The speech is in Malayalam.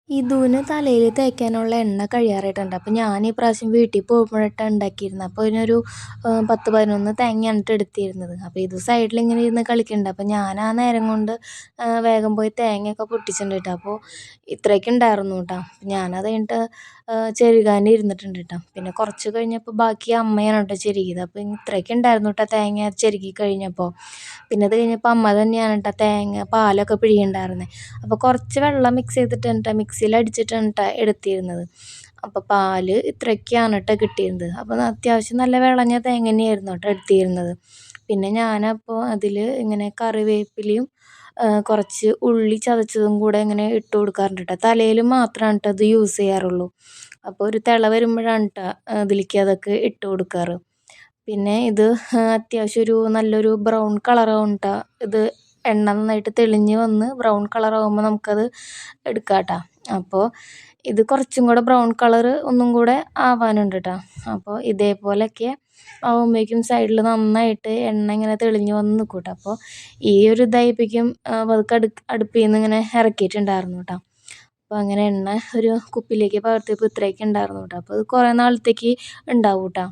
ഇതുന് തലയിൽ തേക്കാനുള്ള എണ്ണ കഴിയാറായിട്ടുണ്ട്. അപ്പോൾ ഞാൻ ഈ പ്രാവശ്യം വീട്ടിൽ പോകുമ്പോഴാണ് ഉണ്ടാക്കിയിരുന്നത്. അപ്പോൾ ഇതിനൊരു 10, 11 തേങ്ങയാണ് എടുത്തിരുന്നത്. അപ്പോൾ ഇത് സൈഡിൽ ഇങ്ങനെ ഇരുന്ന് കളിക്കുന്നുണ്ട്. അപ്പോൾ ഞാൻ ആ നേരം കൊണ്ട് വേഗം പോയി തേങ്ങയൊക്കെ പൊട്ടിച്ചിട്ടുണ്ട് കേട്ടോ. അപ്പോൾ ഇത്രയൊക്കെ ഉണ്ടായിരുന്നു കേട്ടോ. ഞാനത് കഴിഞ്ഞിട്ട് ചെരുകാൻ ഇരുന്നിട്ടുണ്ട് കേട്ടോ. പിന്നെ കുറച്ച് കഴിഞ്ഞപ്പോൾ ബാക്കി അമ്മയാണ് കേട്ടോ ചെരുകിയത്. അപ്പോൾ ഇത്രയൊക്കെ ഉണ്ടായിരുന്നു കേട്ടോ തേങ്ങ ചെരുകി കഴിഞ്ഞപ്പോൾ. പിന്നെ അത് കഴിഞ്ഞപ്പോൾ അമ്മ തന്നെയാണ് കേട്ടോ പാലൊക്കെ പിഴിയുണ്ടായിരുന്നത്. അപ്പോൾ കുറച്ച് വെള്ളം മിക്സ് ചെയ്തിട്ടാണ് കേട്ടോ മിക്സിയിൽ അടിച്ചിട്ടാണ് കേട്ടോ എടുത്തിരുന്നത്. അപ്പോൾ പാല് ഇത്രയൊക്കെയാണ് കേട്ടോ കിട്ടിയിരുന്നത്. അപ്പോൾ അത്യാവശ്യം നല്ല വിളഞ്ഞ തേങ്ങ തന്നെയായിരുന്നു കേട്ടോ എടുത്തിരുന്നത്. പിന്നെ ഞാനപ്പോൾ അതിൽ ഇങ്ങനെ കറിവേപ്പിലയും കുറച്ച് ഉള്ളി ചതച്ചതും കൂടെ ഇങ്ങനെ ഇട്ട് കൊടുക്കാറുണ്ട് കേട്ടോ. തലയിൽ മാത്രമാണ് കേട്ടോ അത് യൂസ് ചെയ്യാറുള്ളൂ. അപ്പോൾ ഒരു തിള വരുമ്പോഴാണ് കേട്ടോ അതിലേക്ക് അതൊക്കെ ഇട്ട് കൊടുക്കാറ്. പിന്നെ ഇത് അത്യാവശ്യം നല്ലൊരു ബ്രൗൺ കളറാവും കേട്ടോ. ഇത് എണ്ണ നന്നായിട്ട് തെളിഞ്ഞ് വന്ന് ബ്രൗൺ കളറാകുമ്പോൾ നമുക്കത് എടുക്കാം കേട്ടോ. അപ്പോൾ ഇത് കുറച്ചും കൂടെ ബ്രൗൺ കളറ് ഒന്നും കൂടെ ആവാനുണ്ട് കേട്ടോ. അപ്പോൾ ഇതേപോലെയൊക്കെ ആകുമ്പോഴേക്കും സൈഡിൽ നന്നായിട്ട് എണ്ണ ഇങ്ങനെ തെളിഞ്ഞ് വന്ന് നിൽക്കും കേട്ടോ. അപ്പോൾ ഈ ഒരു ഇതായപ്പോഴേക്കും പതുക്കെ അടുപ്പിൽ നിന്ന് ഇങ്ങനെ ഇറക്കിയിട്ടുണ്ടായിരുന്നു കേട്ടോ. അപ്പോൾ അങ്ങനെ എണ്ണ ഒരു കുപ്പിയിലേക്ക് പകർത്തിയപ്പോൾ ഇത്രയൊക്കെ ഉണ്ടായിരുന്നു കേട്ടോ. അപ്പോൾ അത് കുറേ നാളത്തേക്ക് ഉണ്ടാവും കേട്ടോ.